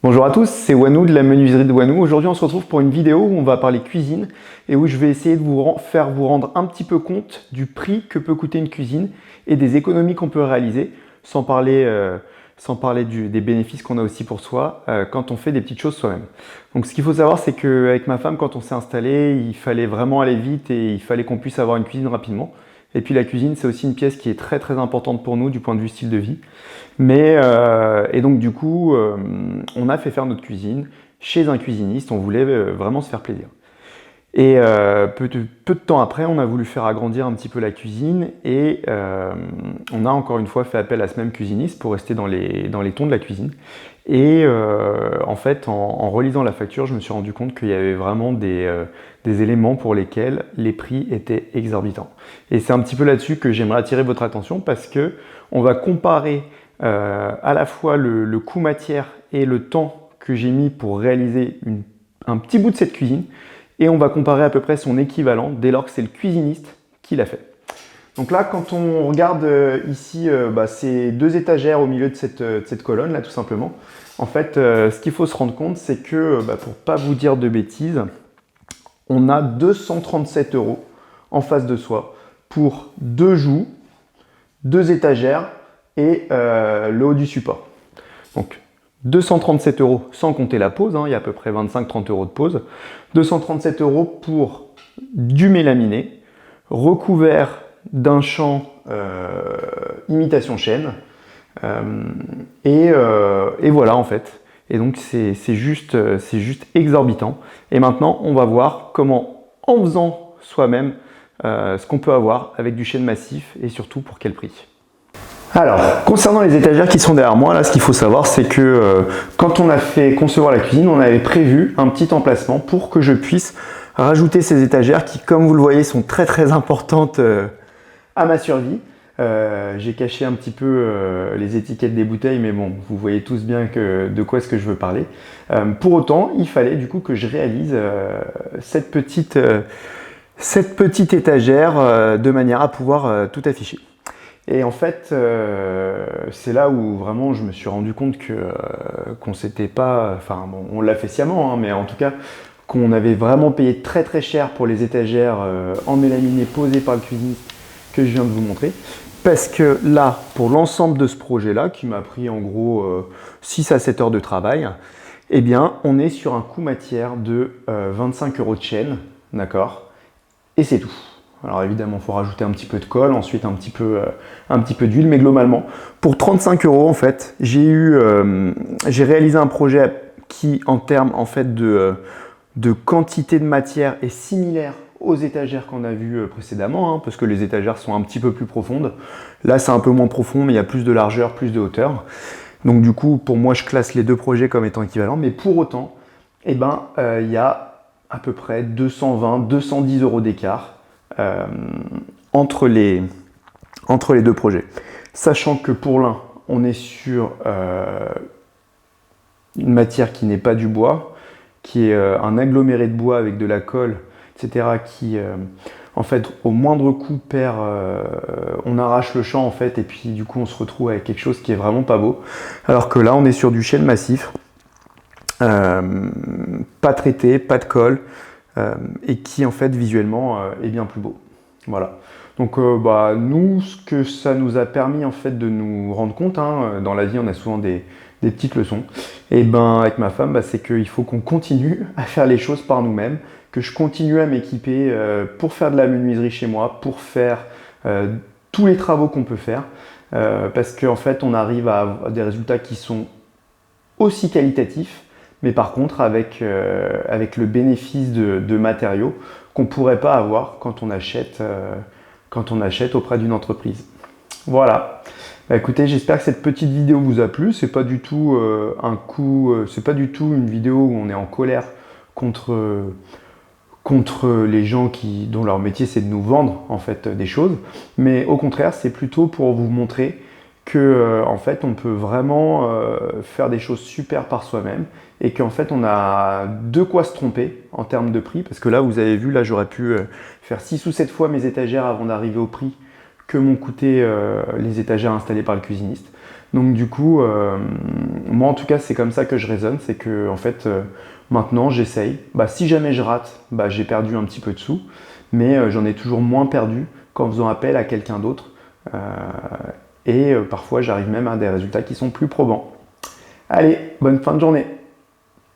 Bonjour à tous, c'est Wanou de la menuiserie de Wanou. Aujourd'hui on se retrouve pour une vidéo où on va parler cuisine et où je vais essayer de faire vous rendre un petit peu compte du prix que peut coûter une cuisine et des économies qu'on peut réaliser, sans parler des bénéfices qu'on a aussi pour soi quand on fait des petites choses soi-même. Donc ce qu'il faut savoir, c'est qu'avec ma femme, quand on s'est installé, il fallait vraiment aller vite et il fallait qu'on puisse avoir une cuisine rapidement. Et puis la cuisine, c'est aussi une pièce qui est très très importante pour nous du point de vue style de vie. Et donc du coup, on a fait faire notre cuisine chez un cuisiniste, on voulait vraiment se faire plaisir. Et peu de temps après, on a voulu faire agrandir un petit peu la cuisine et on a encore une fois fait appel à ce même cuisiniste pour rester dans les tons de la cuisine. Et en fait, en relisant la facture, je me suis rendu compte qu'il y avait vraiment des éléments pour lesquels les prix étaient exorbitants. Et c'est un petit peu là-dessus que j'aimerais attirer votre attention parce que on va comparer à la fois le coût matière et le temps que j'ai mis pour réaliser un petit bout de cette cuisine et on va comparer à peu près son équivalent dès lors que c'est le cuisiniste qui l'a fait. Donc là, quand on regarde ici ces deux étagères au milieu de cette colonne là tout simplement, en fait ce qu'il faut se rendre compte c'est que pour pas vous dire de bêtises, on a 237 € en face de soi pour deux joues, deux étagères et le haut du support. Donc 237 € sans compter la pause, il y a à peu près 25-30 € de pause. 237 € pour du mélaminé, recouvert d'un champ imitation chêne. Et voilà en fait. Et donc c'est juste exorbitant. Et maintenant on va voir comment, en faisant soi-même, ce qu'on peut avoir avec du chêne massif et surtout pour quel prix. Alors, concernant les étagères qui sont derrière moi, là, ce qu'il faut savoir, c'est que quand on a fait concevoir la cuisine, on avait prévu un petit emplacement pour que je puisse rajouter ces étagères qui, comme vous le voyez, sont très très importantes à ma survie. J'ai caché un petit peu les étiquettes des bouteilles, mais bon, vous voyez tous bien de quoi est-ce que je veux parler. Pour autant, il fallait du coup que je réalise cette petite étagère de manière à pouvoir tout afficher. Et en fait, c'est là où vraiment je me suis rendu compte qu'on s'était pas, enfin bon, on l'a fait sciemment, mais en tout cas qu'on avait vraiment payé très très cher pour les étagères en mélaminé posées par le cuisiniste que je viens de vous montrer. Parce que là, pour l'ensemble de ce projet-là, qui m'a pris en gros 6 à 7 heures de travail, eh bien, on est sur un coût matière de 25 € de chaîne, d'accord? Et c'est tout. Alors évidemment, il faut rajouter un petit peu de colle, ensuite un petit peu d'huile, mais globalement, pour 35 € en fait, j'ai réalisé un projet qui, en termes en fait de quantité de matière, est similaire aux étagères qu'on a vues précédemment, parce que les étagères sont un petit peu plus profondes. Là, c'est un peu moins profond, mais il y a plus de largeur, plus de hauteur. Donc du coup, pour moi, je classe les deux projets comme étant équivalents, mais pour autant, il y a à peu près 220-210 € d'écart entre les deux projets. Sachant que pour l'un, on est sur une matière qui n'est pas du bois, qui est un aggloméré de bois avec de la colle, etc., qui, en fait, au moindre coup, on arrache le champ, en fait, et puis du coup, on se retrouve avec quelque chose qui est vraiment pas beau. Alors que là, on est sur du chêne massif, pas traité, pas de colle, et qui en fait visuellement est bien plus beau. Voilà. Donc nous, ce que ça nous a permis en fait de nous rendre compte, dans la vie on a souvent des petites leçons, et avec ma femme, c'est qu'il faut qu'on continue à faire les choses par nous-mêmes, que je continue à m'équiper pour faire de la menuiserie chez moi, pour faire tous les travaux qu'on peut faire, parce qu'en fait on arrive à avoir des résultats qui sont aussi qualitatifs, mais par contre avec le bénéfice de matériaux qu'on ne pourrait pas avoir quand on achète auprès d'une entreprise. Voilà. Écoutez, j'espère que cette petite vidéo vous a plu. C'est pas du tout c'est pas du tout une vidéo où on est en colère contre les gens dont leur métier c'est de nous vendre en fait des choses, mais au contraire, c'est plutôt pour vous montrer que en fait on peut vraiment faire des choses super par soi-même et qu'en fait on a de quoi se tromper en termes de prix, parce que là vous avez vu, là j'aurais pu faire 6 ou 7 fois mes étagères avant d'arriver au prix que m'ont coûté les étagères installées par le cuisiniste. Donc du coup, moi en tout cas c'est comme ça que je raisonne, c'est que en fait maintenant j'essaye. Si jamais je rate, j'ai perdu un petit peu de sous, mais j'en ai toujours moins perdu qu'en faisant appel à quelqu'un d'autre. Euh, et parfois j'arrive même à des résultats qui sont plus probants. Allez, bonne fin de journée!